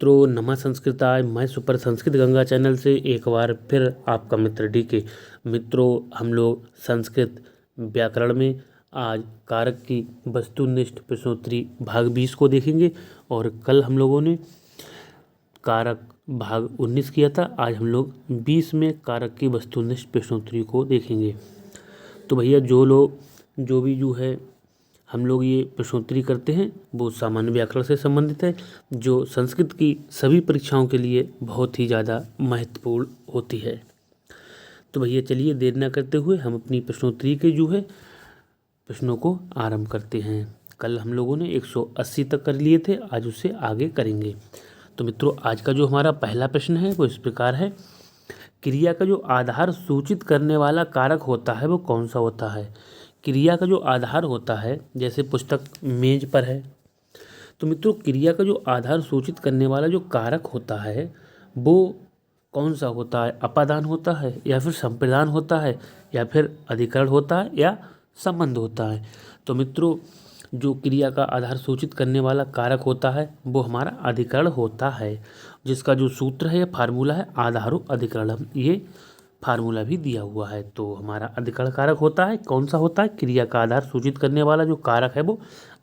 मित्रों नमः संस्कृताय। मैं सुपर संस्कृत गंगा चैनल से एक बार फिर आपका मित्र डीके। मित्रों हम लोग संस्कृत व्याकरण में आज कारक की वस्तुनिष्ठ प्रश्नोत्तरी भाग 20 को देखेंगे और कल हम लोगों ने कारक भाग 19 किया था। आज हम लोग 20 में कारक की वस्तुनिष्ठ प्रश्नोत्तरी को देखेंगे। तो भैया जो भी हम लोग ये प्रश्नोत्तरी करते हैं वो सामान्य व्याकरण से संबंधित है, जो संस्कृत की सभी परीक्षाओं के लिए बहुत ही ज़्यादा महत्वपूर्ण होती है। तो भैया चलिए देर न करते हुए हम अपनी प्रश्नोत्तरी के प्रश्नों को आरंभ करते हैं। कल हम लोगों ने 180 तक कर लिए थे, आज उससे आगे करेंगे। तो मित्रों आज का जो हमारा पहला प्रश्न है वो इस प्रकार है, क्रिया का जो आधार सूचित करने वाला कारक होता है वो कौन सा होता है। क्रिया का जो आधार होता है, जैसे पुस्तक मेज पर है, तो मित्रों क्रिया का जो आधार सूचित करने वाला जो कारक होता है वो कौन सा होता है। अपादान होता है या फिर संप्रदान होता है या फिर अधिकरण होता है या संबंध होता है। तो मित्रों जो क्रिया का आधार सूचित करने वाला कारक होता है वो हमारा अधिकरण होता है, जिसका जो सूत्र है या फार्मूला है आधारो अधिकरणम, ये फार्मूला भी दिया हुआ है। तो हमारा अधिकरण कारक होता है, कौन सा होता है, क्रिया का आधार सूचित करने वाला जो कारक है वो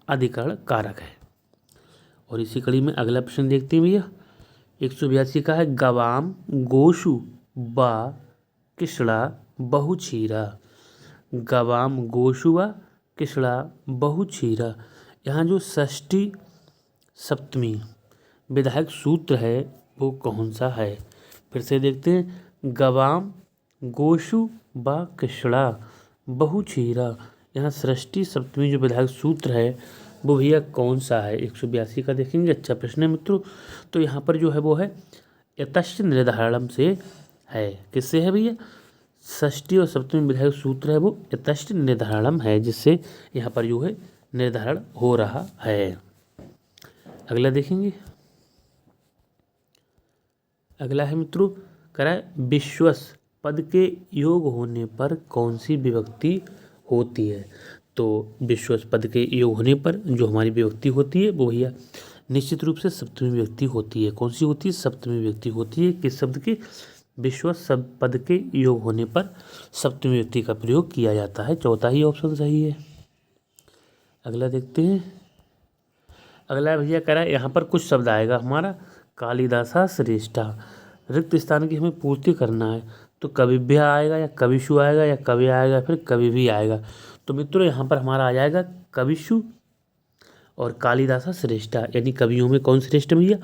अधिकरण कारक है। और इसी कड़ी में अगला प्रश्न देखते हैं भैया। 182 का है, गवाम गोशु बा किसड़ा बहुछीरा। गवाम गोशु व किसड़ा बहुछीरा, यहाँ जो षष्ठी सप्तमी विधायक सूत्र है वो कौन सा है। फिर से देखते हैं, गवाम गोशु व किसड़ा बहुछीरा, यहाँ सृष्टि सप्तमी जो विधायक सूत्र है वो भैया कौन सा है। 182 का देखेंगे। अच्छा प्रश्न है मित्रों। तो यहाँ पर जो है वो है यतश्च निर्धारणम से है। किससे है भैया, षष्ठी और सप्तमी विधायक सूत्र है वो यतश्च निर्धारणम है, जिससे यहाँ पर जो है निर्धारण हो रहा है। अगला देखेंगे। अगला है मित्रों, करा विश्वस पद के योग होने पर कौन सी विभक्ति होती है। तो विश्वस पद के योग होने पर जो हमारी विभक्ति होती है वो भैया निश्चित रूप से सप्तमी विभक्ति होती है। कौन सी होती है, सप्तमी विभक्ति होती है। किस शब्द के, विश्वस सब पद के योग होने पर सप्तमी विभक्ति का प्रयोग किया जाता है। चौथा ही ऑप्शन सही है। अगला देखते हैं। अगला भैया कह रहा है, यहाँ पर कुछ शब्द आएगा हमारा कालिदासा श्रेष्ठा, रिक्त स्थान की हमें पूर्ति करना है। तो कविभ्य आएगा या कविशु आएगा या कवि आएगा फिर कवि भी आएगा। तो मित्रों यहाँ पर हमारा आ जाएगा कविशु और कालिदासा श्रेष्ठा, यानी कवियों में कौन श्रेष्ठ भैया,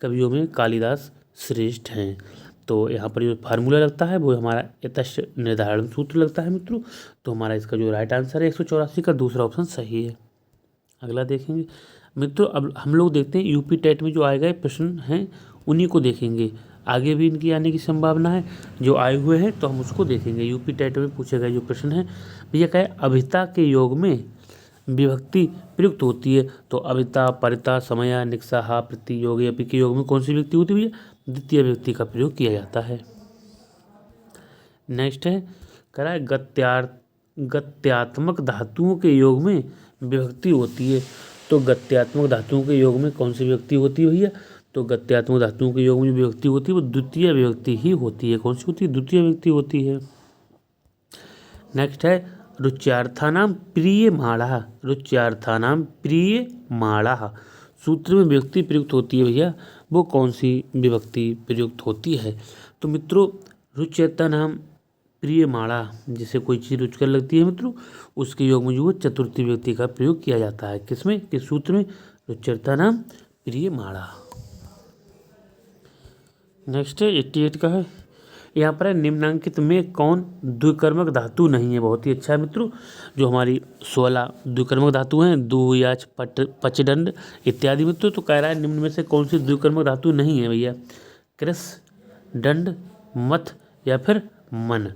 कवियों में कालिदास श्रेष्ठ हैं। तो यहाँ पर जो फार्मूला लगता है वो हमारा यतश्च निर्धारण सूत्र लगता है मित्रों। तो हमारा इसका जो राइट आंसर है 184 का दूसरा ऑप्शन सही है। अगला देखेंगे मित्रों। अब हम लोग देखते हैं यूपी टेट में जो आए गए प्रश्न हैं उन्हीं को देखेंगे। आगे भी इनकी आने की संभावना है, जो आए हुए हैं तो हम उसको देखेंगे। यूपी टेट में पूछे गए जो प्रश्न है भैया कहे अभिता के योग में विभक्ति प्रयुक्त होती है। तो अभिता परिता समया निक्साहा प्रति योग अपि के योग में कौन सी विभक्ति होती है भैया, द्वितीय विभक्ति का प्रयोग किया जाता है। नेक्स्ट है करा गत्यात्मक धातुओं के योग में विभक्ति होती है। तो गत्यात्मक धातुओं के योग में कौन सी विभक्ति होती है भैया, तो गत्यात्मक धातुओं के योग में जो विभक्ति होती है वो द्वितीय विभक्ति ही होती है। कौन सी होती है, द्वितीय विभक्ति होती है। नेक्स्ट है रुच्यार्थानाम प्रिय माड़ा, रुच्यार्थानाम प्रिय माड़ा, सूत्र में विभक्ति प्रयुक्त होती है भैया, वो कौन सी विभक्ति प्रयुक्त होती है। तो मित्रों रुच्यर्थानाम प्रिय माड़ा, जिसे कोई चीज़ रुचकर लगती है मित्रों, उसके योग में जो है चतुर्थी विभक्ति का प्रयोग किया जाता है। किसमें, किस सूत्र में, रुच्यर्थानाम प्रिय माड़ा। नेक्स्ट है 88 का है, यहाँ पर है निम्नांकित में कौन द्विकर्मक धातु नहीं है। बहुत ही अच्छा है मित्रों। जो हमारी 16 द्विकर्मक धातु हैं, दु याच पट पचदंड इत्यादि मित्रों, तो कह रहा है निम्न में से कौन सी द्विकर्मक धातु नहीं है भैया, कृस दंड मथ या फिर मन।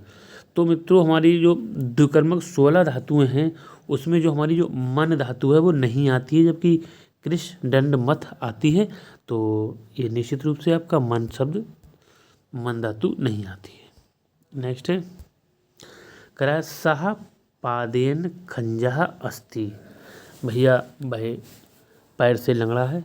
तो मित्रों हमारी जो द्विकर्मक 16 धातुएं हैं उसमें जो हमारी जो मन धातु है वो नहीं आती है, जबकि कृष दंड मथ आती है। तो ये निश्चित रूप से आपका मन शब्द, मन धातु नहीं आती है। नेक्स्ट है करा सह पादेन खंजह अस्ति, भैया भाई पैर से लंगड़ा है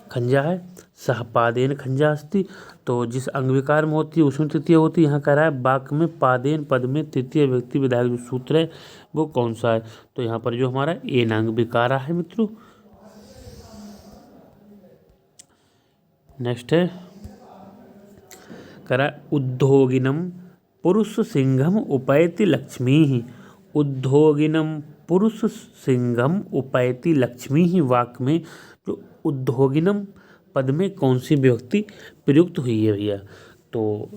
खंजा है, सह पादेन खंजा अस्ति, तो जिस अंग विकार में होती है उसमें तृतीय होती है। यहाँ कह रहा है वाक्य में पादेन पद में तृतीय व्यक्ति विधायक जो सूत्र है वो कौन सा है, तो यहाँ पर जो हमारा एनांग विकारा है मित्रों। नेक्स्ट है कह रहा है उद्योगिनम पुरुष सिंघम उपैति लक्ष्मी ही, उद्योगिनम पुरुष सिंघम उपैति लक्ष्मी ही वाक्य में जो उद्योगिनम पद में कौन सी विभक्ति प्रयुक्त हुई है भैया, तो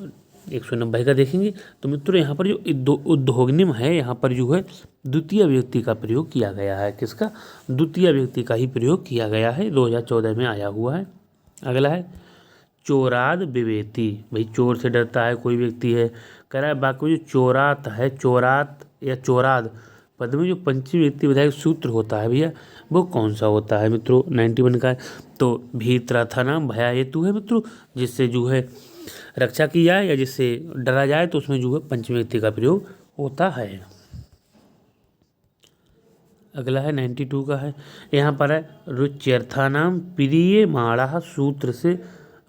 190 का देखेंगे। तो मित्रों यहाँ पर जो उद्योगिनम है यहाँ पर जो है द्वितीय विभक्ति का प्रयोग किया गया है। किसका? द्वितीय विभक्ति का ही प्रयोग किया गया है, 2014 में आया हुआ है। अगला है चोराद विवेती, भाई चोर से डरता है कोई व्यक्ति है। कह रहा है वाक्य में जो चोरात है, चोरात या चोराद पद में जो पंचमी व्यक्ति विधायक सूत्र होता है भैया वो कौन सा होता है मित्रों? 91 का है। तो भीतराथा नाम भया हेतु है मित्रों, जिससे जो है रक्षा की जाए या जिससे डरा जाए तो उसमें जो है पंचमी व्यक्ति का प्रयोग होता है। अगला है 92 का है, यहाँ पर है रुच्यर्था नाम प्रिय माड़ा सूत्र से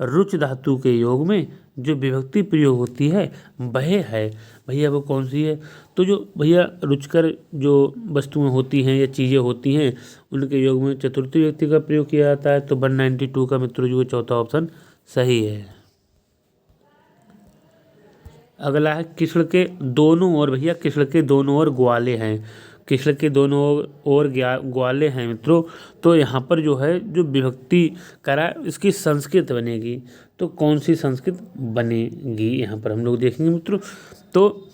रुच धातु के योग में जो विभक्ति प्रयोग होती है वह है भैया वो कौन सी है? तो जो भैया रुचकर जो वस्तुएं होती हैं या चीज़ें होती हैं उनके योग में चतुर्थी व्यक्ति का प्रयोग किया जाता है। तो 192 का मित्रों जो चौथा ऑप्शन सही है। अगला है किसड़ के दोनों ओर, भैया किसड़ के दोनों ओर ग्वाले हैं, किसड़ के दोनों ओर ग्वाले हैं मित्रों। तो यहाँ पर जो है जो विभक्ति करा इसकी संस्कृत बनेगी, तो कौन सी संस्कृत बनेगी यहाँ पर हम लोग देखेंगे मित्रों। तो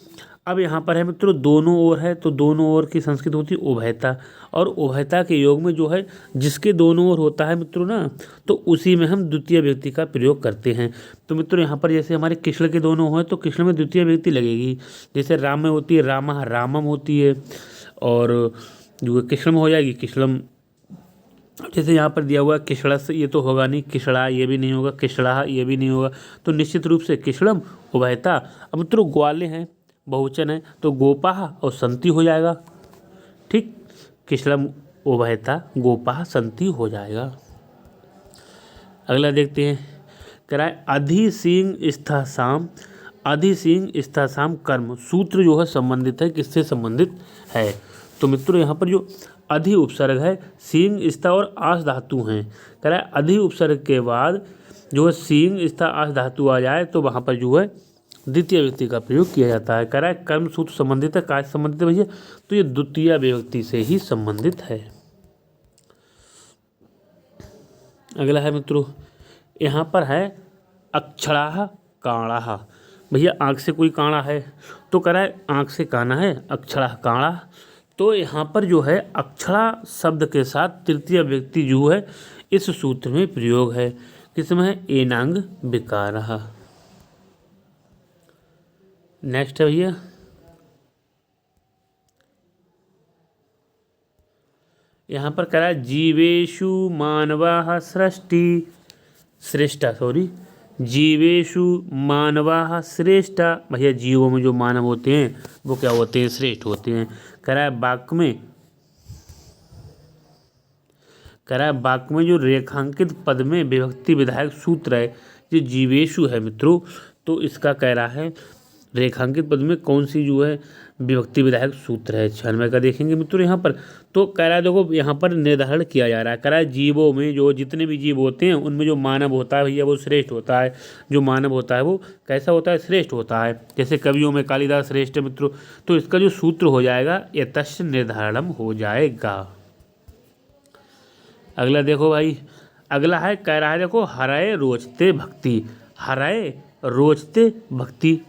अब यहाँ पर है मित्रों दोनों ओर है, तो दोनों ओर की संस्कृत होती है उभयता, और उभयता के योग में जो है जिसके दोनों ओर होता है मित्रों ना, तो उसी में हम द्वितीय व्यक्ति का प्रयोग करते हैं। तो मित्रों यहाँ पर जैसे हमारे कृष्ण के दोनों हो तो कृष्ण में द्वितीय व्यक्ति लगेगी, जैसे राम में होती है रामा, रामम होती है, और जो कृष्ण में हो जाएगी कृष्णम। जैसे यहाँ पर दिया हुआ किशड़स, ये तो होगा नहीं, किशड़ा ये भी नहीं होगा, किशड़ा ये भी नहीं होगा, तो निश्चित रूप से किशड़म उभयता। अब मित्रों ग्वाले हैं बहुवचन है तो गोपाह और संति हो जाएगा, ठीक, किशड़म उभयता गोपाह संति हो जाएगा। अगला देखते हैं कह रहा है अधि सिंह स्था साम, अधि सिंह स्था साम कर्म सूत्र जो है संबंधित है, किससे संबंधित है? तो मित्रों यहाँ पर जो अधि उपसर्ग है सिंह स्था और आस धातु हैं, कह रहा है अधि उपसर्ग के बाद जो है सिंह स्था आस धातु आ जाए तो वहाँ पर जो है द्वितीय व्यक्ति का प्रयोग किया जाता है। कह रहा है कर्म सूत्र संबंधित है, काय संबंधित है भैया? तो ये द्वितीय विभक्ति से ही संबंधित है। अगला है मित्रों यहाँ पर है अक्षराह काणाह, भैया आँख से कोई काणा है तो कह रहा है आँख से काना है अक्षराह काणा। तो यहाँ पर जो है अक्षरा शब्द के साथ तृतीय व्यक्ति जो है इस सूत्र में प्रयोग है, किसमें है? एनांग विकारः। नेक्स्ट है भैया यहाँ पर कह रहा है जीवेशु मानवाः सृष्टि श्रेष्ठा, सॉरी जीवेशु मानवाः श्रेष्ठा, भैया जीवों में जो मानव होते हैं वो क्या होते हैं? श्रेष्ठ होते हैं। कह रहा है वाक्य में, कह रहा है वाक्य में जो रेखांकित पद में विभक्ति विधायक सूत्र है जो जीवेशु है मित्रों, तो इसका कह रहा है रेखांकित पद में कौन सी जो है विभक्ति विधायक सूत्र है? 96 का देखेंगे मित्रों यहाँ पर। तो कह रहा है देखो यहाँ पर निर्धारण किया जा रहा है, कह रहा है जीवों में जो जितने भी जीव होते हैं उनमें जो मानव होता है भैया वो श्रेष्ठ होता है, जो मानव होता है वो कैसा होता है? श्रेष्ठ होता है। जैसे कवियों में कालिदास श्रेष्ठ है मित्रों, तो इसका जो सूत्र हो जाएगा यतश्च निर्धारणम हो जाएगा। अगला देखो भाई, अगला है कह रहा है देखो हरय रोचते भक्ति, हरय रोचते भक्ति,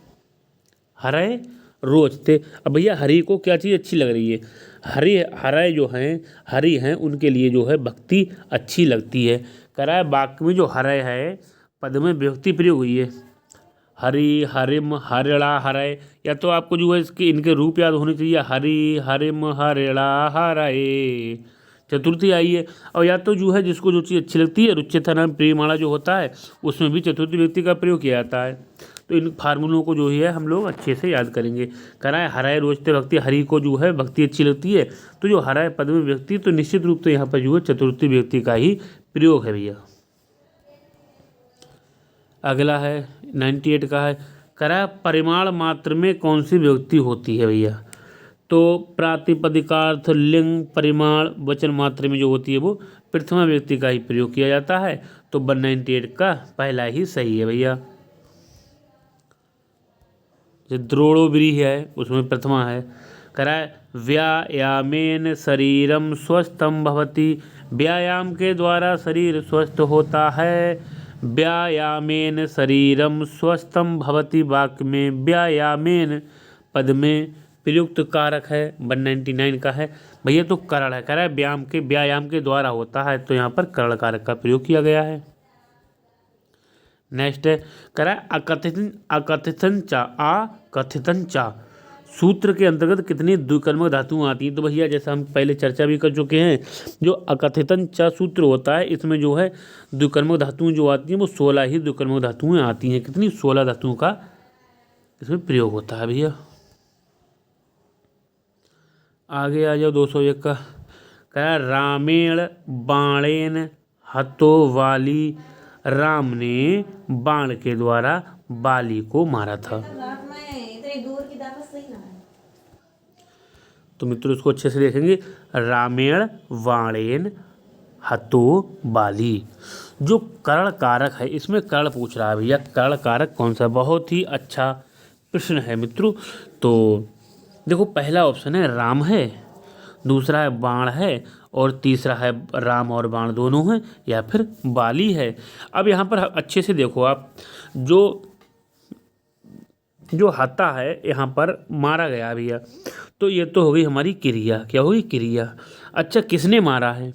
हरय रोचते। अब भैया हरि को क्या चीज़ अच्छी लग रही है? हरि, हरय जो हैं हरि हैं उनके लिए जो है भक्ति अच्छी लगती है। कह रहा है वाक्य में जो हरय है पद में विभक्ति प्रयोग हुई है, हरि हरिम हरिणा हरय, या तो आपको जो है इसके इनके रूप याद होने चाहिए, हरि हरिम हरिणा हरय चतुर्थी आई है, और या तो जो है जिसको जो चीज़ अच्छी लगती है रुच्यता नाम प्रियमाणा जो होता है उसमें भी चतुर्थी व्यक्ति का प्रयोग किया जाता है। तो इन फार्मूलों को जो है हम लोग अच्छे से याद करेंगे। कह रहा है हराय रोचते भक्ति, हरि को जो है भक्ति अच्छी लगती है, तो जो हराय पद में व्यक्ति तो निश्चित रूप से यहाँ पर जो है चतुर्थी व्यक्ति का ही प्रयोग है भैया। अगला है 98 का है, करा परिमाण मात्र में कौन सी विभक्ति होती है भैया? तो प्रातिपदिकार्थ, लिंग, परिमाण, वचन मात्र में जो होती है वो प्रथमा व्यक्ति का ही प्रयोग किया जाता है। तो 198 का पहला ही सही है भैया। जो द्रोणो व्रीहि है उसमें प्रथमा है। करा व्यायामेन शरीरम स्वस्थम भवति, व्यायाम के द्वारा शरीर स्वस्थ होता है। व्यायामेन शरीरम स्वस्थम भवति वाक्य में व्यायामेन पद में प्रयुक्त कारक है। 199 का है भैया, तो करण है, कह रहा है व्यायाम के द्वारा होता है, तो यहाँ पर करण कारक का प्रयोग किया गया है। नेक्स्ट है, कह रहा है अकथितन चा सूत्र के अंतर्गत कितनी द्विकर्मक धातुएं आती हैं? तो भैया जैसा हम पहले चर्चा भी कर चुके हैं, जो अकथितन चा सूत्र होता है इसमें जो है द्विकर्मक धातुएं जो आती हैं वो 16 ही द्विकर्मक धातुएं आती हैं। कितनी? 16 धातुओं का इसमें प्रयोग होता है भैया। आगे आ जाओ 201 का, कह रामेण बाणेन हतो वाली, राम ने बाण के द्वारा बाली को मारा था। तो मित्रों इसको अच्छे से देखेंगे, रामेण बाणेन हतो बाली। जो कर्ण कारक है इसमें कर्ण पूछ रहा है भैया, कर्ण कारक कौन सा? बहुत ही अच्छा प्रश्न है मित्रों। तो देखो पहला ऑप्शन है राम है, दूसरा है बाण है, और तीसरा है राम और बाण दोनों हैं, या फिर बाली है। अब यहाँ पर अच्छे से देखो आप, जो हता है यहाँ पर मारा गया भैया, तो ये तो हो गई हमारी क्रिया। क्या होगी? क्रिया। अच्छा किसने मारा है?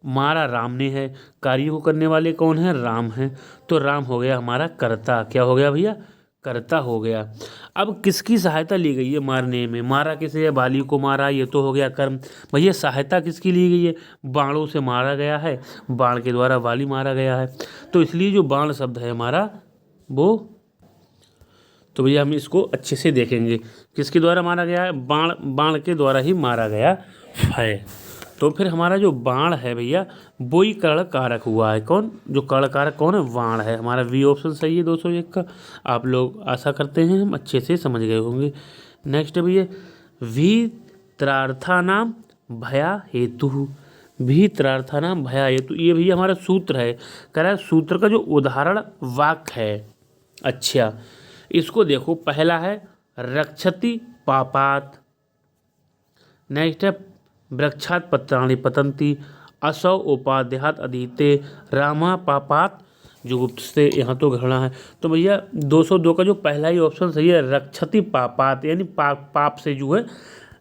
मारा राम ने है। कार्य को करने वाले कौन है? राम है। तो राम हो गया हमारा कर्ता। क्या हो गया भैया? कर्ता हो गया। अब किसकी सहायता ली गई है मारने में? मारा किसे है? बाली को मारा, ये तो हो गया कर्म। भैया सहायता किसकी ली गई है? बाणों से मारा गया है, बाण के द्वारा बाली मारा गया है। तो इसलिए जो बाण शब्द है हमारा वो, तो भैया हम इसको अच्छे से देखेंगे, किसके द्वारा मारा गया है? बाण के द्वारा ही मारा गया है। तो फिर हमारा जो बाण है भैया वो ही कर्ण कारक हुआ है। कौन? जो कर्ण कारक कौन है? बाण है। हमारा वी ऑप्शन सही है 201 का। आप लोग आशा करते हैं हम अच्छे से समझ गए होंगे। नेक्स्ट है भैया, भीत्रार्थानाम भया हेतु, भीत्रार्थानाम भया हेतु, ये भैया हमारा सूत्र है। कह रहा है सूत्र का जो उदाहरण वाक्य है। अच्छा इसको देखो, पहला है रक्षति पापात, नेक्स्ट है वृक्षात पत्राणि पतंती, असौ उपाध्यात अधीते, रामा पापात जुगुप्त से, यहाँ तो घृणा है। तो भैया 202 का जो पहला ही ऑप्शन सही है, रक्षति पापात, यानी पाप से जो है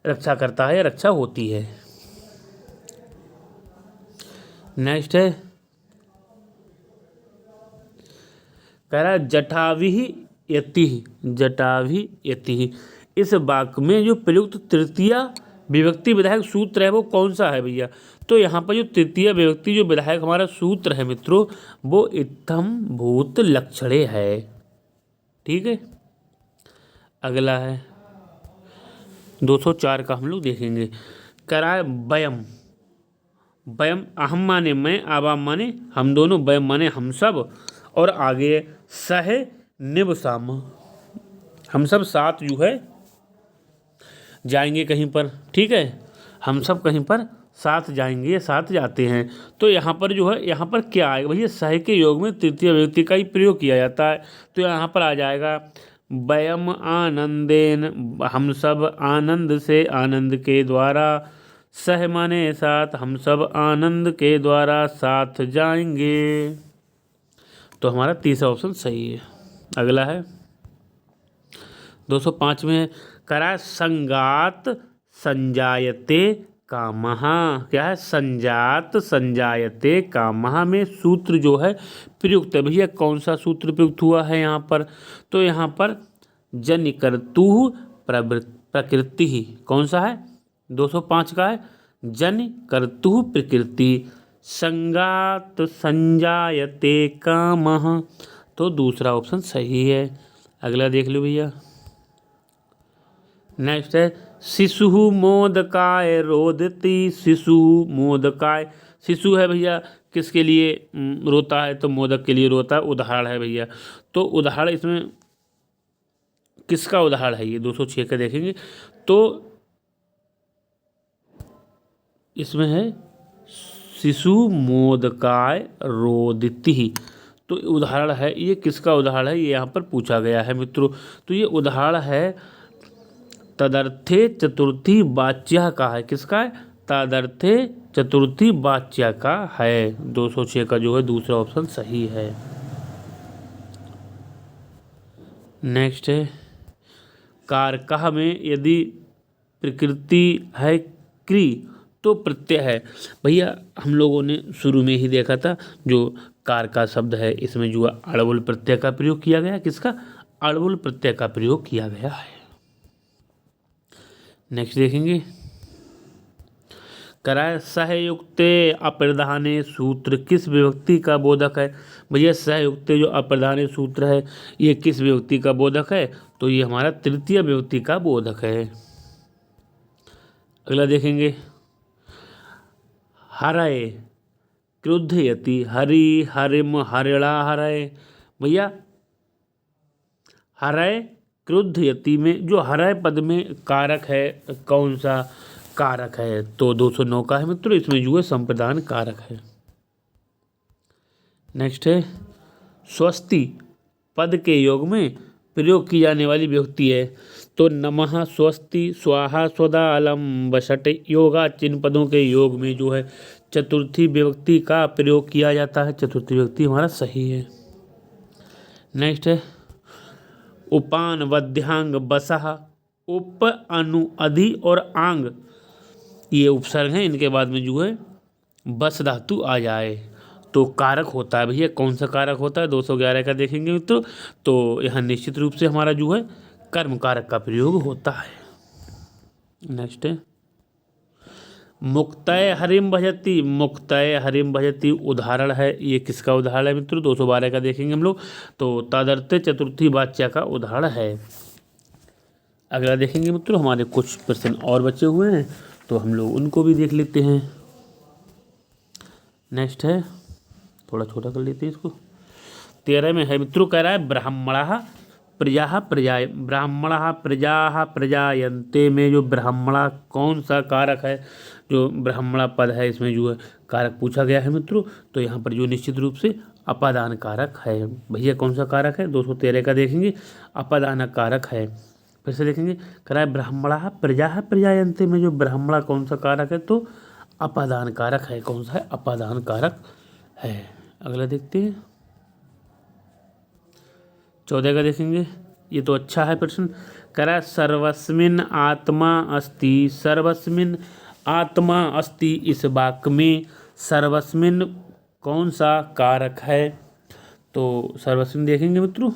रक्षा करता है, रक्षा होती है। नेक्स्ट है, कह रहा है जटाभि यति, इस वाक्य में जो प्रयुक्त तृतीय विभक्ति विधायक सूत्र है वो कौन सा है भैया? तो यहाँ पर जो तृतीय विभक्ति जो विधायक हमारा सूत्र है मित्रों वो इत्थम भूत लक्षणे है। ठीक है, अगला है 204 का हम लोग देखेंगे। कराए वयम, वयम अहम माने मैं, आवाम माने हम दोनों, वयम माने हम सब, और आगे सह निवसाम, हम सब साथ जो है जाएंगे कहीं पर। ठीक है, हम सब कहीं पर साथ जाएंगे, साथ जाते हैं। तो यहाँ पर जो है, यहाँ पर क्या आएगा भैया? सह के योग में तृतीय विभक्ति का ही प्रयोग किया जाता है। तो यहाँ पर आ जाएगा वयम आनंदेन, हम सब आनंद से, आनंद के द्वारा, सह माने साथ, हम सब आनंद के द्वारा साथ जाएंगे। तो हमारा तीसरा ऑप्शन सही है। अगला है 205 में, करा संगात संजायते कामः, क्या है? संजात संजायते कामः में सूत्र जो है प्रयुक्त है। भैया कौन सा सूत्र प्रयुक्त हुआ है यहाँ पर? तो यहाँ पर जनिकर्तुः प्रकृति ही, कौन सा है? 205 का है, जनिकर्तुः प्रकृति, संगात संजायते कामः। तो दूसरा ऑप्शन सही है। अगला देख लो भैया। नेक्स्ट है शिशु मोदकाय रोदती, शिशु मोदकाय, शिशु है भैया किसके लिए रोता है, तो मोदक के लिए रोता है, उदाहरण है भैया। तो उदाहरण इसमें किसका उदाहरण है, ये 206 का देखेंगे तो इसमें है शिशु मोदकाय रोदिति। तो उदाहरण है, ये किसका उदाहरण है, ये यहाँ पर पूछा गया है मित्रों। तो ये उदाहरण है तदर्थे चतुर्थी वाच्या का है। किसका है, तदर्थे चतुर्थी वाच्या का है। 206 का जो है दूसरा ऑप्शन सही है। नेक्स्ट है कारकः में यदि प्रकृति है क्री तो प्रत्यय है। भैया हम लोगों ने शुरू में ही देखा था जो कार का शब्द है इसमें जो अड़बुल प्रत्यय का प्रयोग किया गया। किसका, अड़बुल प्रत्यय का प्रयोग किया गया है। नेक्स्ट देखेंगे कराय सहयुक्ते अप्रधाने सूत्र किस विभक्ति का बोधक है। भैया सहयुक्ते जो अप्रधाने सूत्र है ये किस विभक्ति का बोधक है, तो ये हमारा तृतीय विभक्ति का बोधक है। अगला देखेंगे हरय क्रुद्धयति हरि हरिम हरिणा हरय। भैया हरय क्रुद्धयति में जो हरय पद में कारक है कौन सा कारक है, तो 209 का है मित्रों। इसमें जो है संप्रदान कारक है। नेक्स्ट है स्वस्ति पद के योग में प्रयोग की जाने वाली विभक्ति है। तो नमः स्वस्ति स्वाहा स्वदा अलम वषट योगा चिन्ह पदों के योग में जो है चतुर्थी विभक्ति का प्रयोग किया जाता है। चतुर्थी विभक्ति हमारा सही है। नेक्स्ट है उपान वध्यांग बसह उप अनु अधि और आंग ये उपसर्ग हैं, इनके बाद में जो है बस धातु आ जाए तो कारक होता है। भैया कौन सा कारक होता है, 211 का देखेंगे मित्रों। तो यहाँ निश्चित रूप से हमारा जो है कर्म कारक का प्रयोग होता है। नेक्स्ट है मुक्तय हरिम भजती। मुक्तय हरिम भजती उदाहरण है, ये किसका उदाहरण है मित्रों, 212 का देखेंगे हम लोग। तो तदर्थे चतुर्थी वाच्या का उदाहरण है। अगला देखेंगे मित्रों, हमारे कुछ प्रश्न और बचे हुए हैं तो हम लोग उनको भी देख लेते हैं। नेक्स्ट है थोड़ा छोटा कर लेते हैं इसको। 13 में है मित्रों, कह रहा है ब्राह्मणः प्रजा प्रजा ब्राह्मणः प्रजा प्रजायन्ते में जो ब्राह्मणा कौन सा कारक है, जो ब्राह्मणा पद है इसमें जो है कारक पूछा गया है मित्रों। तो यहाँ पर जो निश्चित रूप से अपादान कारक है। भैया कौन सा कारक है, 213 का देखेंगे अपादान कारक है। फिर से देखेंगे करा है ब्राह्मणः प्रजा प्रजायन्ते में जो ब्राह्मणा कौन सा कारक है, तो अपादान कारक है। कौन सा है, अपादान कारक है। अगला देखते हैं 14 का देखेंगे, ये तो अच्छा है प्रश्न। करा सर्वस्मिन आत्मा अस्ति। सर्वस्मिन आत्मा अस्ति इस वाक्य में सर्वस्मिन कौन सा कारक है, तो सर्वस्मिन देखेंगे मित्रों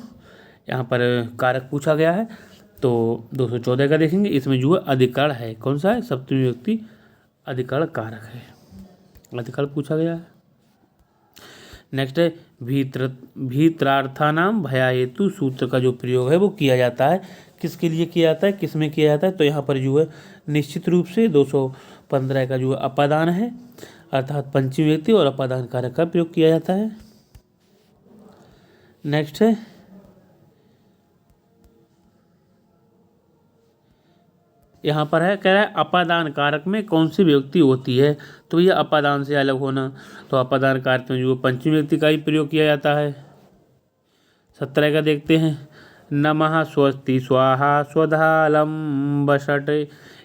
यहाँ पर कारक पूछा गया है। तो 214 का देखेंगे, इसमें जो है अधिकरण है। कौन सा है, सप्तमी व्यक्ति अधिकरण कारक है, अधिकरण पूछा गया है। नेक्स्ट है भीत्रार्थानाम भया हेतु सूत्र का जो प्रयोग है वो किया जाता है। किसके लिए किया जाता है, किस में किया जाता है, तो यहाँ पर जो है निश्चित रूप से 215 का जो है अपादान है, अर्थात पंचमी व्यक्ति और अपादान कारक का प्रयोग किया जाता है। नेक्स्ट है यहाँ पर है, कह रहा है अपादान कारक में कौन सी विभक्ति होती है, तो ये अपादान से अलग होना। तो अपादान कारक में जो पंचमी व्यक्ति का ही प्रयोग किया जाता है। 17 का देखते हैं नमः स्वस्ति स्वाहा स्वधा अलम वषट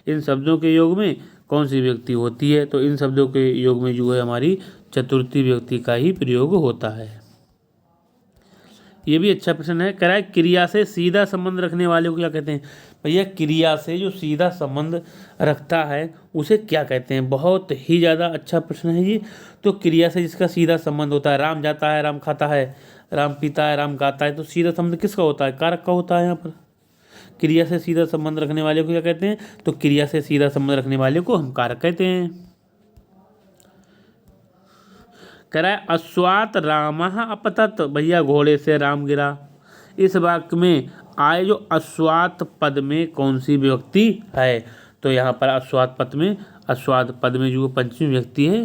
इन शब्दों के योग में कौन सी विभक्ति होती है, तो इन शब्दों के योग में जो है हमारी चतुर्थी विभक्ति का ही प्रयोग होता है। ये भी अच्छा प्रश्न है। कह रहा है क्रिया से सीधा संबंध रखने वाले को क्या कहते हैं। भैया क्रिया से जो सीधा संबंध रखता है उसे क्या कहते हैं, बहुत ही ज़्यादा अच्छा प्रश्न है ये। तो क्रिया से जिसका सीधा संबंध होता है, राम जाता है राम खाता है, राम पीता है राम गाता है, तो सीधा संबंध किसका होता है, कारक का होता है। यहाँ पर क्रिया से सीधा संबंध रखने वाले को क्या कहते हैं, तो क्रिया से सीधा संबंध रखने वाले को हम कारक कहते हैं। कह रहा है अश्वात रामः अपतत। भैया घोड़े से राम गिरा। इस वाक्य में आए जो अश्वात पद में कौन सी विभक्ति है, तो यहाँ पर अश्वात पद में जो पंचमी व्यक्ति है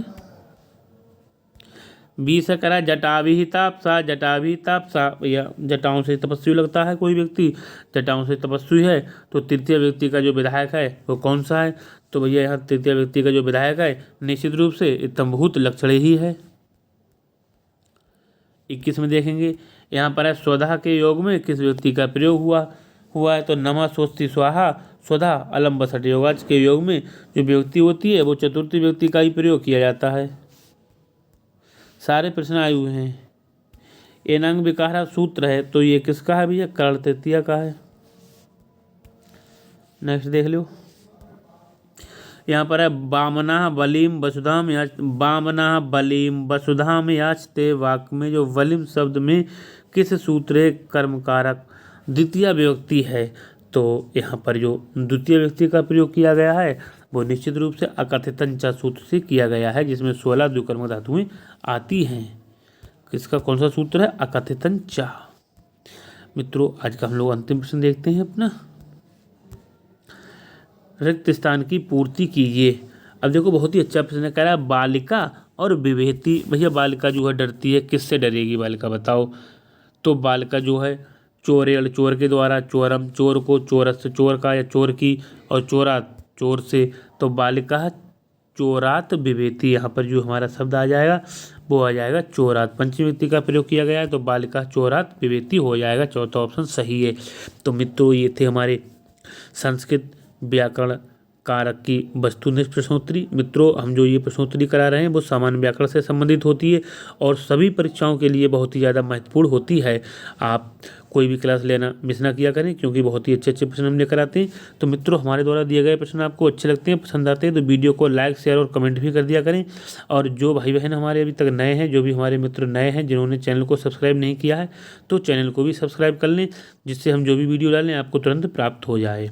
बी से करा जटाभिः तापसा, जटाभिः तापसा, भैया जटाओं से तपस्वी लगता है कोई व्यक्ति, जटाओं से तपस्वी है, तो तृतीय व्यक्ति का जो विधायक है वो कौन सा है? तो भैया यहाँ तृतीय व्यक्ति का जो विधायक है निश्चित रूप से इत्थंभूत लक्षण ही है। 21 में देखेंगे, यहाँ पर है स्वधा के योग में किस व्यक्ति का प्रयोग हुआ है? तो नमः स्वस्ति स्वाहा स्वधा अलम बसठ योगाच के योग में जो व्यक्ति होती है वो चतुर्थी व्यक्ति का ही प्रयोग किया जाता है। सारे प्रश्न आए हुए हैं। एनांग विकारा सूत्र है, तो ये किसका है भैया? कर्ण तृतीया का है। नेक्स्ट देख लो, यहाँ पर है वामना बलिम वसुधाम याच, वामना बलिम वसुधाम याचते वाक्य में जो वलिम शब्द में किस सूत्र कर्मकारक द्वितीय व्यक्ति है? तो यहाँ पर जो द्वितीय व्यक्ति का प्रयोग किया गया है वो निश्चित रूप से अकथितंचा सूत्र से किया गया है, जिसमें 16 द्विकर्मक धातुएं आती हैं। किसका कौन सा सूत्र है? अकथितंचा। मित्रों आज का हम लोग अंतिम प्रश्न देखते हैं अपना। रिक्त स्थान की पूर्ति कीजिए। अब देखो बहुत ही अच्छा प्रश्न है, कह रहा है बालिका और विवेती। भैया बालिका जो है डरती है, किससे डरेगी बालिका बताओ? तो बालिका जो है चोरेल चोर के द्वारा, चोरम चोर को, चोरस चोर का या चोर की, और चोरात चोर से। तो बालिका चोरात विवेती, यहाँ पर जो हमारा शब्द आ जाएगा वो आ जाएगा चोरात। पंचमी व्यक्ति का प्रयोग किया गया है तो बालिका चोरात विवेती हो जाएगा। चौथा ऑप्शन सही है। तो मित्रों ये थे हमारे संस्कृत व्याकरण कारक की वस्तुनिष्ठ प्रश्नोत्तरी। मित्रों हम जो ये प्रश्नोत्तरी करा रहे हैं वो सामान्य व्याकरण से संबंधित होती है और सभी परीक्षाओं के लिए बहुत ही ज़्यादा महत्वपूर्ण होती है। आप कोई भी क्लास लेना मिस ना किया करें, क्योंकि बहुत ही अच्छे अच्छे प्रश्न हम लेकर आते हैं। तो मित्रों हमारे द्वारा दिए गए प्रश्न आपको अच्छे लगते हैं, पसंद आते हैं, तो वीडियो को लाइक शेयर और कमेंट भी कर दिया करें। और जो भाई बहन हमारे अभी तक नए हैं, जो भी हमारे मित्र नए हैं जिन्होंने चैनल को सब्सक्राइब नहीं किया है, तो चैनल को भी सब्सक्राइब कर लें, जिससे हम जो भी वीडियो डालें आपको तुरंत प्राप्त हो जाए।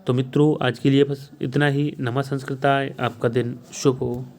तो मित्रों आज के लिए बस इतना ही। नमः संस्कृताय। आपका दिन शुभ हो।